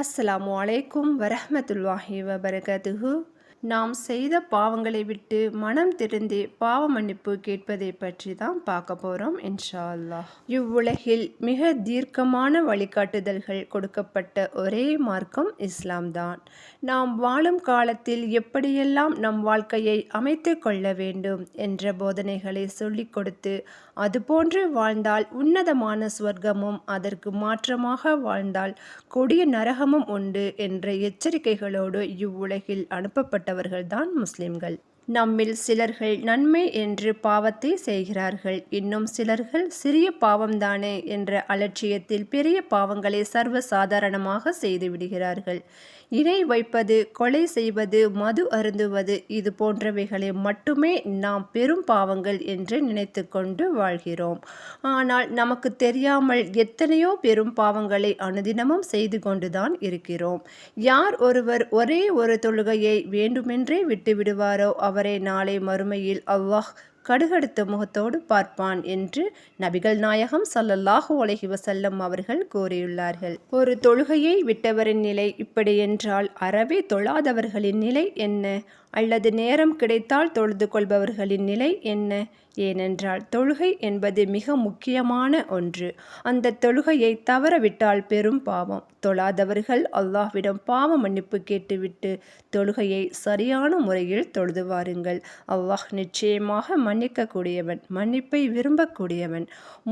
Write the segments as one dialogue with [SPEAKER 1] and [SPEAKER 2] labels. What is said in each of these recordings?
[SPEAKER 1] அஸ்ஸலாமு அலைக்கும் வரஹ்மத்துல்லாஹி வபரகாத்துஹு. நாம் செய்த பாவங்களை விட்டு மனம் திருந்தி பாவ மன்னிப்பு கேட்பதை பற்றி தான் பார்க்க போகிறோம் இன்ஷா அல்லாஹ். இவ்வுலகில் மிக தீர்க்கமான வழிகாட்டுதல்கள் கொடுக்கப்பட்ட ஒரே மார்க்கம் இஸ்லாம் தான். நாம் வாழும் காலத்தில் எப்படியெல்லாம் நம் வாழ்க்கையை அமைத்து கொள்ள வேண்டும் என்ற போதனைகளை சொல்லிக் கொடுத்து அதுபோன்று வாழ்ந்தால் உன்னதமான சுவர்க்கமும் அதற்கு மாற்றமாக வாழ்ந்தால் கொடிய நரகமும் உண்டு என்ற எச்சரிக்கைகளோடு இவ்வுலகில் அனுப்பப்பட்டவர்கள்தான் முஸ்லிம்கள். நம்மில் சிலர்கள் நன்மை என்று பாவத்தை செய்கிறார்கள். இன்னும் சிலர்கள் சிறிய பாவம்தானே என்ற அலட்சியத்தில் பெரிய பாவங்களை சர்வ சாதாரணமாக செய்து விடுகிறார்கள். இணை வைப்பது, கொலை செய்வது, மது அருந்துவது இது போன்றவைகளை மட்டுமே நாம் பெரும் பாவங்கள் என்று நினைத்து கொண்டு வாழ்கிறோம். ஆனால் நமக்கு தெரியாமல் எத்தனையோ பெரும் பாவங்களை அனுதினமும் செய்து கொண்டுதான் இருக்கிறோம். யார் ஒருவர் ஒரே ஒரு தொழுகையை வேண்டுமென்றே விட்டுவிடுவாரோ அவரை நாளை மறுமையில் அல்லாஹ் கடுகடுத்த முகத்தோடு பார்ப்பான் என்று நபிகள் நாயகம் ஸல்லல்லாஹு அலைஹி வஸல்லம் அவர்கள் கூறியுள்ளார்கள். ஒரு தொழுகையை விட்டவரின் நிலை இப்படி என்றால் அறவே தொழாதவர்களின் நிலை என்ன? அல்லது நேரம் கிடைத்தால் தொழுது கொள்பவர்களின் நிலை என்ன? ஏனென்றால் தொழுகை என்பது மிக முக்கியமான ஒன்று. அந்த தொழுகையை தவறவிட்டால் பெரும் பாவம். தொழாதவர்கள் அல்லாஹ்விடம் பாவ மன்னிப்பு கேட்டுவிட்டு தொழுகையை சரியான முறையில் தொழுது வாருங்கள். அல்லாஹ் நிச்சயமாக மன்னிக்கக்கூடியவன், மன்னிப்பை விரும்பக்கூடியவன்.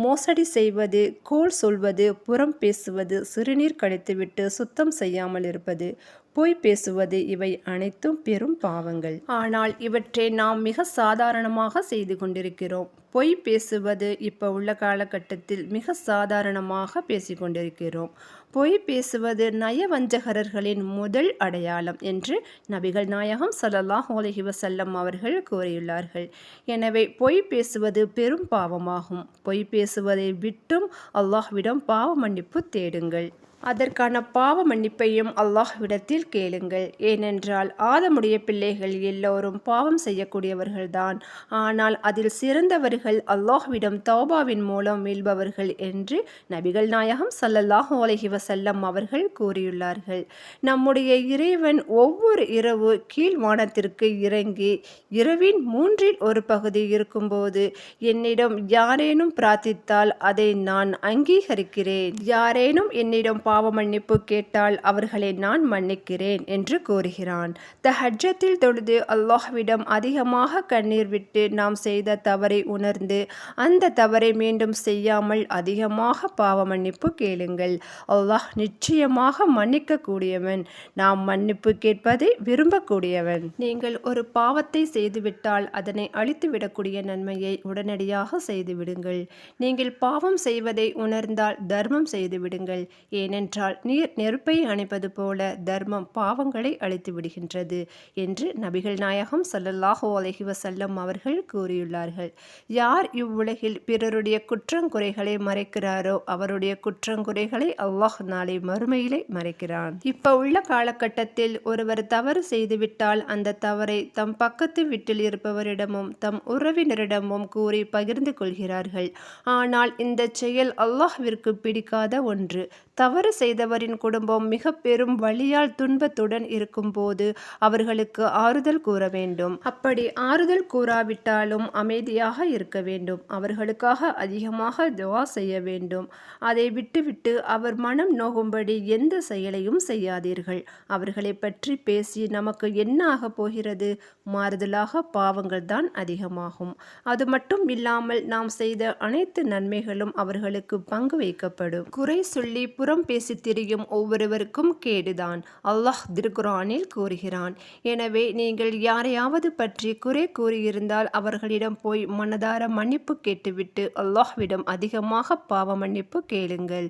[SPEAKER 1] மோசடி செய்வது, கோள் சொல்வது, புறம் பேசுவது, சிறுநீர் கழித்துவிட்டு சுத்தம் செய்யாமல் இருப்பது, பொய் பேசுவது இவை அனைத்தும் பெரும் பாவங்கள். ஆனால் இவற்றை நாம் மிக சாதாரணமாக செய்து கொண்டிருக்கிறோம். பொய் பேசுவது இப்போ உள்ள காலகட்டத்தில் மிக சாதாரணமாக பேசிக்கொண்டிருக்கிறோம். பொய் பேசுவது நயவஞ்சகர்களின் முதல் அடையாளம் என்று நபிகள் நாயகம் ஸல்லல்லாஹு அலைஹி வஸல்லம் அவர்கள் கூறியுள்ளார்கள். எனவே பொய் பேசுவது பெரும் பாவமாகும். பொய் பேசுவதை விட்டும் அல்லாஹ்விடம் பாவ மன்னிப்பு தேடுங்கள். அதற்கான பாவ மன்னிப்பையும் அல்லாஹ்விடத்தில் கேளுங்கள். ஏனென்றால் ஆதமுடைய பிள்ளைகள் எல்லோரும் பாவம் செய்யக்கூடியவர்கள்தான். ஆனால் அதில் சிறந்தவர்கள் அல்லாஹ்விடம் தௌபாவின் மூலம் மீள்பவர்கள் என்று நபிகள் நாயகம் ஸல்லல்லாஹு அலைஹி வஸல்லம் அவர்கள் கூறியுள்ளார்கள். நம்முடைய இறைவன் ஒவ்வொரு இரவு கீழ் வானத்திற்கு இறங்கி இரவின் மூன்றில் ஒரு பகுதி இருக்கும்போது என்னிடம் யாரேனும் பிரார்த்தித்தால் அதை நான் அங்கீகரிக்கிறேன். யாரேனும் என்னிடம் பாவ மன்னிப்பு கேட்டால் அவர்களை நான் மன்னிக்கிறேன் என்று கூறுகிறான். தஹஜ்ஜத்தில் தொழுது அல்லாஹ்விடம் அதிகமாக கண்ணீர் விட்டு நாம் செய்த தவறை உணர்ந்து அந்த தவறை மீண்டும் செய்யாமல் அதிகமாக பாவ மன்னிப்பு கேளுங்கள். அல்லாஹ் நிச்சயமாக மன்னிக்க கூடியவன், நாம் மன்னிப்பு கேட்பதை விரும்பக்கூடியவன். நீங்கள் ஒரு பாவத்தை செய்துவிட்டால் அதனை அழித்துவிடக்கூடிய நன்மையை உடனடியாக செய்துவிடுங்கள். நீங்கள் பாவம் செய்வதை உணர்ந்தால் தர்மம் செய்துவிடுங்கள். ஏனென்றால் நீர் நெருப்பை அணைப்பது போல தர்மம் பாவங்களை அழித்து விடுகின்றது என்று நபிகள் நாயகம் ஸல்லல்லாஹு அலைஹி வஸல்லம் அவர்கள் கூறியுள்ளார்கள். யார் இவ்வுலகில் பிறருடைய குற்றங்குறைகளை மறைக்கிறாரோ அவருடைய குற்றங்குறைகளை அல்லாஹ் நாளை மறுமையிலே மறைக்கிறான். இப்போ உள்ள காலகட்டத்தில் ஒருவர் தவறு செய்துவிட்டால் அந்த தவறை தம் பக்கத்து வீட்டில் இருப்பவரிடமும் தம் உறவினரிடமும் கூறி பகிர்ந்து கொள்கிறார்கள். ஆனால் இந்த செயல் அல்லாஹ்விற்கு பிடிக்காத ஒன்று. தவறு செய்தவரின் குடும்பம் மிக பெரும் வலியால் துன்பத்துடன் இருக்கும்போது அவர்களுக்கு ஆறுதல் கூற வேண்டும். அப்படி ஆறுதல் கூறாவிட்டாலும் அமைதியாக இருக்க வேண்டும். அவர்களுக்காக அதிகமாக துஆ செய்ய வேண்டும். அதை விட்டுவிட்டு அவர் மனம் நோகும்படி எந்த செயலையும் செய்யாதீர்கள். அவர்களை பற்றி பேசி நமக்கு என்ன ஆக போகிறது? மாறுதலாக பாவங்கள் தான் அதிகமாகும். அது மட்டும் இல்லாமல் நாம் செய்த அனைத்து நன்மைகளும் அவர்களுக்கு பங்கு வைக்கப்படும். குறை சொல்லி புறம் பேசி திரியும் ஒவ்வொருவருக்கும் கேடுதான் அல்லாஹ் திருக்குர்ஆனில் கூறுகிறான். எனவே நீங்கள் யாரையாவது பற்றி குறை கூறியிருந்தால் அவர்களிடம் போய் மனதார மன்னிப்பு கேட்டுவிட்டு அல்லாஹ்விடம் அதிகமாக பாவ மன்னிப்பு கேளுங்கள்.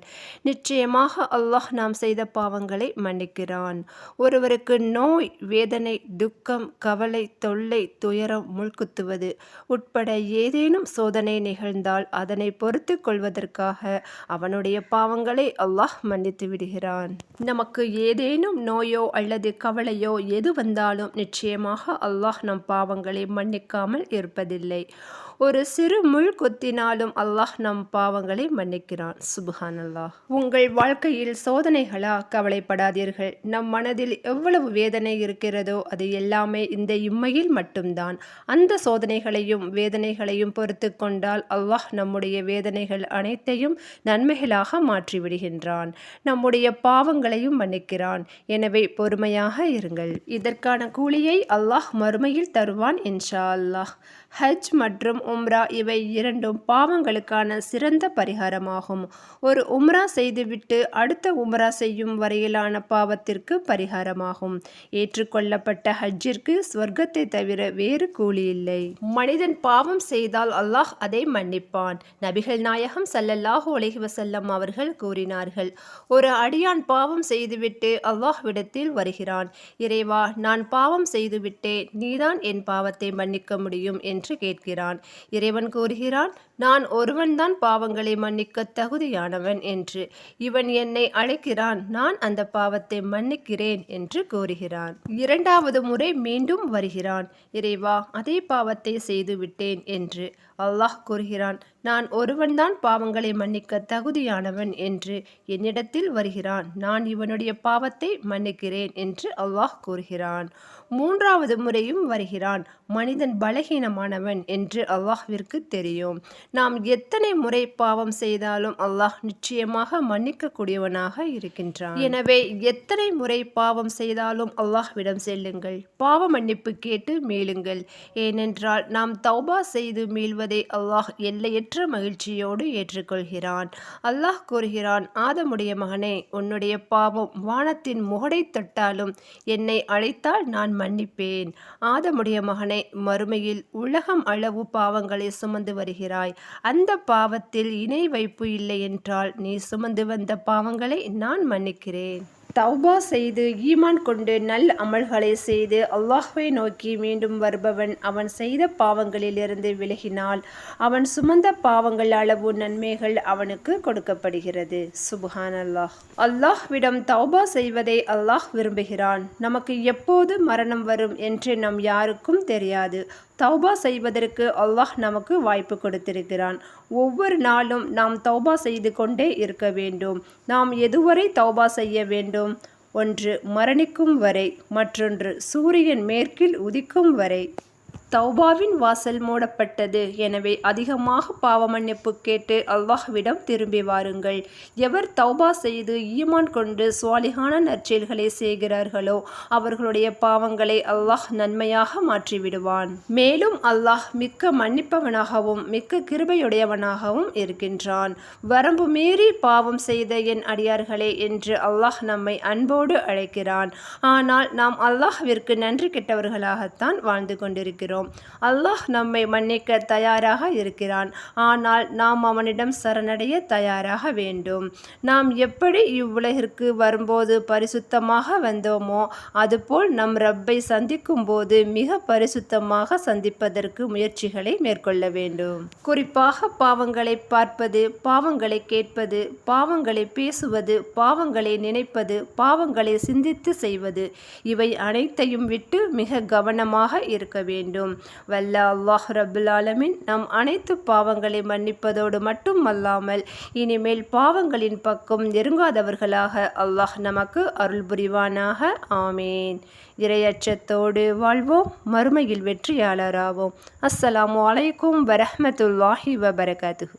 [SPEAKER 1] நிச்சயமாக அல்லாஹ் நாம் செய்த பாவங்களை மன்னிக்கிறான். ஒருவருக்கு நோய், வேதனை, துக்கம், கவலை, தொல்லை, துயரம், முள்குத்துவது உட்பட ஏதேனும் சோதனை நிகழ்ந்தால் அதனை பொறுத்து கொள்வதற்காக அவனுடைய பாவங்களை அல்லாஹ் அல்லாஹ் மன்னித்து விடுகிறான். நமக்கு ஏதேனும் நோயோ அல்லது கவலையோ எது வந்தாலும் நிச்சயமாக அல்லாஹ் நம் பாவங்களை மன்னிக்காமல் இருப்பதில்லை. ஒரு சிறு முள் கொத்தினாலும் அல்லாஹ் நம் பாவங்களை மன்னிக்கிறான். சுப்ஹானல்லாஹ். உங்கள் வாழ்க்கையில் சோதனைகளா? கவலைப்படாதீர்கள். நம் மனதில் எவ்வளவு வேதனை இருக்கிறதோ அது எல்லாமே இந்த இம்மையில் மட்டும்தான். அந்த சோதனைகளையும் வேதனைகளையும் பொறுத்து கொண்டால் அல்லாஹ் நம்முடைய வேதனைகள் அனைத்தையும் நன்மைகளாக மாற்றிவிடுகின்றான். நம்முடைய பாவங்களையும் மன்னிக்கிறான். எனவே பொறுமையாக இருங்கள். இதற்கான கூலியை அல்லாஹ் மறுமையில் தருவான் இன்ஷா அல்லாஹ். ஹஜ் மற்றும் உம்ரா இவை இரண்டும் பாவங்களுக்கான சிறந்த பரிகாரமாகும். ஒரு உம்ரா செய்துவிட்டு அடுத்த உம்ரா செய்யும் வரையிலான பாவத்திற்கு பரிகாரமாகும். ஏற்றுக்கொள்ளப்பட்ட ஹஜ்ஜிற்கு சொர்க்கத்தை தவிர வேறு கூலி இல்லை. மனிதன் பாவம் செய்தால் அல்லாஹ் அதை மன்னிப்பான். நபிகள் நாயகம் ஸல்லல்லாஹு அலைஹி வஸல்லம் அவர்கள் கூறினார்கள், ஒரு அடியான் பாவம் செய்துவிட்டு அல்லாஹ்விடத்தில் வருகிறான். இறைவா, நான் பாவம் செய்துவிட்டேன், நீதான் என் பாவத்தை மன்னிக்க முடியும் என்று கேட்கிறான். இறைவன் கூறுகிறான், நான் ஒருவன்தான் பாவங்களை மன்னிக்க தகுதியானவன் என்று. இவன் என்னை அழைக்கிறான், நான் அந்த பாவத்தை மன்னிக்கிறேன் என்று கூறுகிறான். இரண்டாவது முறை மீண்டும் வருகிறான். இறைவா, அதே பாவத்தை செய்துவிட்டேன் என்று. அல்லாஹ் கூறுகிறான், நான் ஒருவன்தான் பாவங்களை மன்னிக்க தகுதியானவன் என்று என்னிடத்தில் வருகிறான், நான் இவனுடைய பாவத்தை மன்னிக்கிறேன் என்று அல்லாஹ் கூறுகிறான். மூன்றாவது முறையும் வருகிறான். மனிதன் பலகீனமானவன் என்று அல்லாஹ்விற்கு தெரியும். நாம் எத்தனை முறை பாவம் செய்தாலும் அல்லாஹ் நிச்சயமாக மன்னிக்கக்கூடியவனாக இருக்கின்றான். எனவே எத்தனை முறை பாவம் செய்தாலும் அல்லாஹ்விடம் செல்லுங்கள், பாவ மன்னிப்பு கேட்டு மீளுங்கள். ஏனென்றால் நாம் தௌபா செய்து மீள்வதை அல்லாஹ் எல்லையற்ற மகிழ்ச்சியோடு ஏற்றுக்கொள்கிறான். அல்லாஹ் கூறுகிறான், ஆதமுடைய மகனே, உன்னுடைய பாவம் வானத்தின் முகடை தொட்டாலும் என்னை அழைத்தால் நான் மன்னிப்பேன். ஆதமுடைய மகனே, மறுமையில் உலகம் அளவு பாவங்களை சுமந்து வருகிறாய். அந்த பாவத்தில் இணை வைப்பு இல்லை என்றால் நீ சுமந்து வந்த பாவங்களை நான் மன்னிக்கிறேன். தௌபா செய்து ஈமான் கொண்டு நல் அமல்களை செய்து அல்லாஹ்வை நோக்கி மீண்டும் வருபவன் அவன் செய்த பாவங்களிலிருந்து விலகினால் அவன் சுமந்த பாவங்கள் அளவு நன்மைகள் அவனுக்கு கொடுக்கப்படுகிறது. சுப்ஹானல்லாஹ். அல்லாஹ்விடம் தௌபா செய்வதை அல்லாஹ் விரும்புகிறான். நமக்கு எப்போது மரணம் வரும் என்று நம் யாருக்கும் தெரியாது. தௌபா செய்வதற்கு அல்லாஹ் நமக்கு வாய்ப்பு கொடுத்திருக்கிறான். ஒவ்வொரு நாளும் நாம் தௌபா செய்து கொண்டே இருக்க வேண்டும். நாம் எதுவரை தௌபா செய்ய வேண்டும்? ஒன்று மரணிக்கும் வரை, மற்றொன்று சூரியன் மேற்கில் உதிக்கும் வரை. தௌபாவின் வாசல் மூடப்பட்டது. எனவே அதிகமாக பாவ மன்னிப்பு கேட்டு அல்லாஹ்விடம் திரும்பி வாருங்கள். எவர் தௌபா செய்து ஈமான் கொண்டு சுவாலிஹான நற்செயல்களை செய்கிறார்களோ அவர்களுடைய பாவங்களை அல்லாஹ் நன்மையாக மாற்றிவிடுவான். மேலும் அல்லாஹ் மிக்க மன்னிப்பவனாகவும் மிக்க கிருபையுடையவனாகவும் இருக்கின்றான். வரம்பு மீறி பாவம் செய்த என் அடியார்களே என்று அல்லாஹ் நம்மை அன்போடு அழைக்கிறான். ஆனால் நாம் அல்லாஹ்விற்கு நன்றி கெட்டவர்களாகத்தான் வாழ்ந்து கொண்டிருக்கிறோம். அல்லாஹ் நம்மை மன்னிக்க தயாராக இருக்கிறான். ஆனால் நாம் அவனிடம் சரணடைய தயாராக வேண்டும். நாம் எப்படி இவ்வுலகிற்கு வரும்போது பரிசுத்தமாக வந்தோமோ அதுபோல் நம் ரப்பை சந்திக்கும் போது மிக பரிசுத்தமாக சந்திப்பதற்கு முயற்சிகளை மேற்கொள்ள வேண்டும். குறிப்பாக பாவங்களை பார்ப்பது, பாவங்களை கேட்பது, பாவங்களை பேசுவது, பாவங்களை நினைப்பது, பாவங்களை சிந்தித்து செய்வது, இவை அனைத்தையும் விட்டு மிக கவனமாக இருக்க வேண்டும். வல்ல அல்லாஹ் ரப்புல் ஆலமீன் நம் அனைத்து பாவங்களை மன்னிப்பதோடு மட்டுமல்லாமல் இனிமேல் பாவங்களின் பக்கம் நெருங்காதவர்களாக அல்லாஹ் நமக்கு அருள் புரிவானாக. ஆமீன். இறையச்சத்தோடு வாழ்வோம், மறுமையில் வெற்றியாளராவோம். அஸ்ஸலாமு அலைக்கும் வரஹ்மத்துல்லாஹி வபரகாத்துஹு.